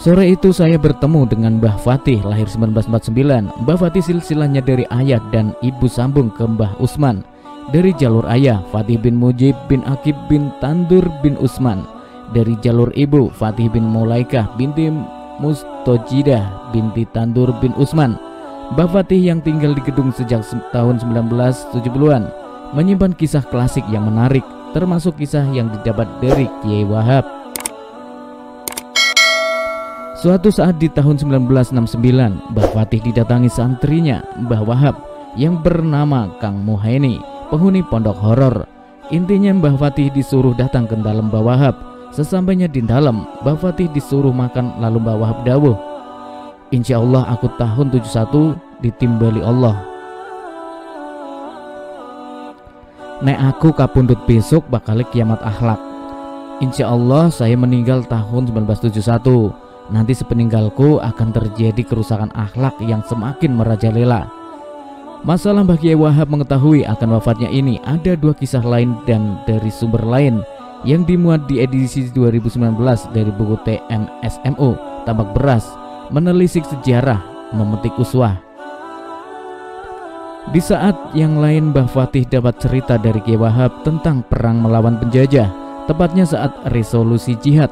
Sore itu saya bertemu dengan Mbah Fatih, lahir 1949. Mbah Fatih silsilahnya dari ayah dan ibu sambung ke Mbah Usman. Dari jalur ayah, Fatih bin Mujib bin Akib bin Tandur bin Usman. Dari jalur ibu, Fatih bin Mulaikah binti Mustojidah binti Tandur bin Usman. Mbah Fatih yang tinggal di gedung sejak tahun 1970-an menyimpan kisah klasik yang menarik, termasuk kisah yang didapat dari Kiai Wahab. Suatu saat di tahun 1969, Mbah Fatih didatangi santrinya Mbah Wahab yang bernama Kang Muhaini, penghuni pondok horor. Intinya Mbah Fatih disuruh datang ke dalam Mbah Wahab. Sesampainya di dalam, Mbah Fatih disuruh makan, lalu Mbah Wahab dawuh, "Insya Allah aku tahun 71 ditimbali Allah. Nek aku kapundhut besok bakal kiamat akhlak. Insya Allah saya meninggal tahun 1971. Nanti sepeninggalku akan terjadi kerusakan akhlak yang semakin merajalela." Masalah Mbah Kiai Wahab mengetahui akan wafatnya ini ada dua kisah lain dan dari sumber lain yang dimuat di edisi 2019 dari buku TMSMU Tambak Beras, Menelisik Sejarah, Memetik Uswah. Di saat yang lain Mbah Fatih dapat cerita dari Kiai Wahab tentang perang melawan penjajah, tepatnya saat resolusi jihad.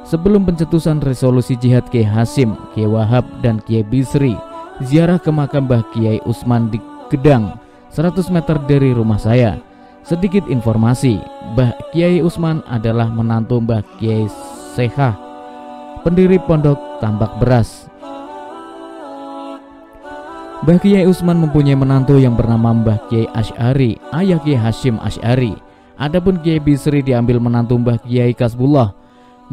Sebelum pencetusan resolusi jihad, Kiai Hasim, Kiai Wahab, dan Kiai Bisri ziarah ke makam Mbah Kiai Usman di Gedang, 100 meter dari rumah saya. Sedikit informasi, Mbah Kiai Usman adalah menantu Mbah Kiai Sehah, pendiri pondok Tambak Beras. Mbah Kiai Usman mempunyai menantu yang bernama Mbah Kiai Asy'ari, ayah Kiai Hasyim Asy'ari. Adapun Kiai Bisri diambil menantu Mbah Kiai Kasbullah.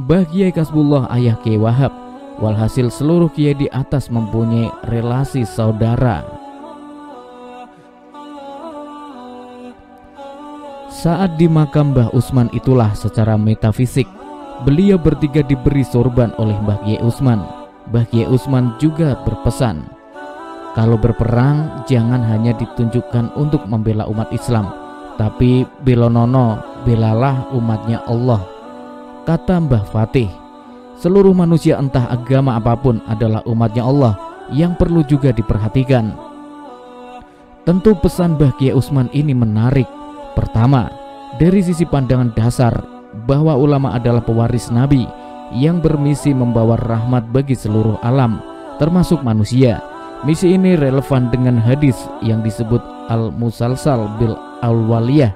Mbah Kiai Kasbullah ayah Kiai Wahab. Walhasil seluruh kiai di atas mempunyai relasi saudara. Saat di makam Mbah Usman itulah secara metafisik beliau bertiga diberi sorban oleh Mbah Kiai Usman. Mbah Kiai Usman juga berpesan, kalau berperang jangan hanya ditunjukkan untuk membela umat Islam, tapi belonono belalah umatnya Allah. Kata Mbah Fatih, seluruh manusia entah agama apapun adalah umatnya Allah yang perlu juga diperhatikan. Tentu pesan Mbah Kiai Usman ini menarik. Pertama, dari sisi pandangan dasar bahwa ulama adalah pewaris Nabi yang bermisi membawa rahmat bagi seluruh alam, termasuk manusia. Misi ini relevan dengan hadis yang disebut al-musalsal bil awwaliyah.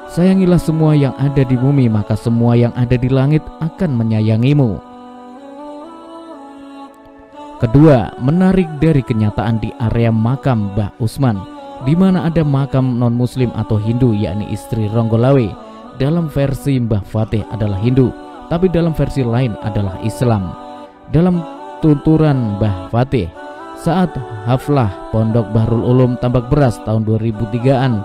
Sayangilah semua yang ada di bumi, maka semua yang ada di langit akan menyayangimu. Kedua, menarik dari kenyataan di area makam Mbah Usman, di mana ada makam non-muslim atau Hindu, yakni istri Ronggolawe. Dalam versi Mbah Fatih adalah Hindu, tapi dalam versi lain adalah Islam. Dalam tuturan Mbah Fatih saat haflah Pondok Bahrul Ulum Tambak Beras tahun 2003-an,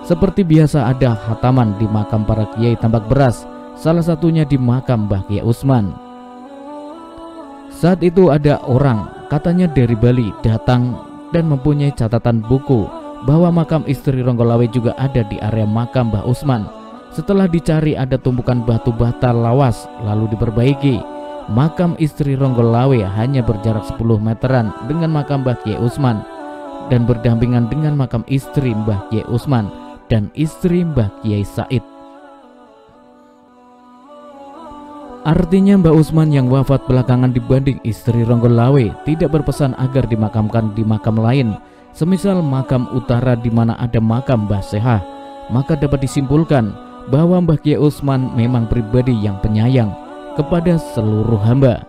seperti biasa ada khataman di makam para kiai Tambak Beras, salah satunya di makam Mbah Kiai Usman. Saat itu ada orang, katanya dari Bali, datang dan mempunyai catatan buku bahwa makam istri Ronggolawe juga ada di area makam Mbah Usman. Setelah dicari ada tumpukan batu bata lawas, lalu diperbaiki. Makam istri Ronggolawe hanya berjarak 10 meteran dengan makam Mbah Kiai Usman dan berdampingan dengan makam istri Mbah Kiai Usman dan istri Mbah Kiai Said. Artinya Mbah Usman yang wafat belakangan dibanding istri Ronggolawe tidak berpesan agar dimakamkan di makam lain, semisal makam utara di mana ada makam Mbah Sehah. Maka dapat disimpulkan bahwa Mbah Kiai Usman memang pribadi yang penyayang kepada seluruh hamba.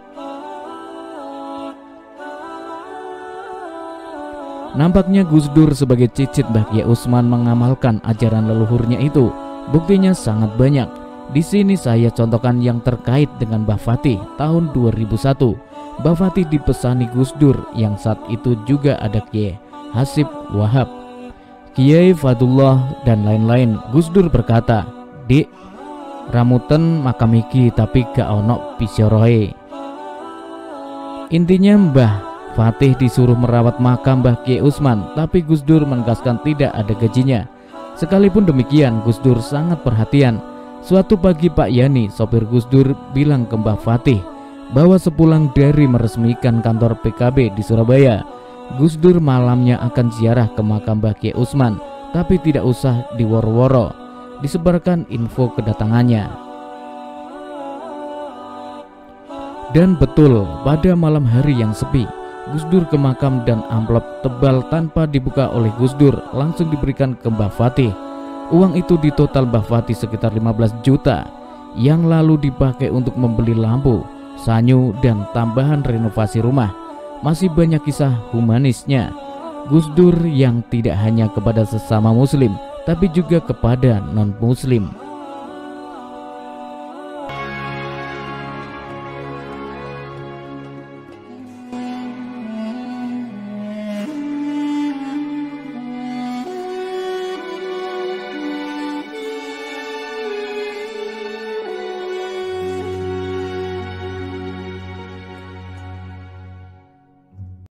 Nampaknya Gus Dur sebagai cicit Mbah Kiai Usman mengamalkan ajaran leluhurnya itu. Buktinya sangat banyak. Di sini saya contohkan yang terkait dengan Mbah Fatih tahun 2001. Mbah Fatih dipesani Gus Dur yang saat itu juga ada Kiai Hasib Wahab, Kiai Fadullah dan lain-lain. Gus Dur berkata, "Dik, ramuten makam iki tapi gak ono pisyorohe." Intinya Mbah Fatih disuruh merawat makam Mbah Kiai Usman, tapi Gus Dur menegaskan tidak ada gajinya. Sekalipun demikian, Gus Dur sangat perhatian. Suatu pagi Pak Yani, sopir Gus Dur, bilang ke Mbah Fatih bahwa sepulang dari meresmikan kantor PKB di Surabaya, Gus Dur malamnya akan ziarah ke makam Mbah Kyai Usman, tapi tidak usah diworo-woro, disebarkan info kedatangannya. Dan betul, pada malam hari yang sepi, Gus Dur ke makam dan amplop tebal tanpa dibuka oleh Gus Dur langsung diberikan ke Mbah Fatih. Uang itu ditotal Mbah Fatih sekitar 15 juta yang lalu dipakai untuk membeli lampu, sanyu, dan tambahan renovasi rumah. Masih banyak kisah humanisnya Gus Dur yang tidak hanya kepada sesama muslim tapi juga kepada non-muslim.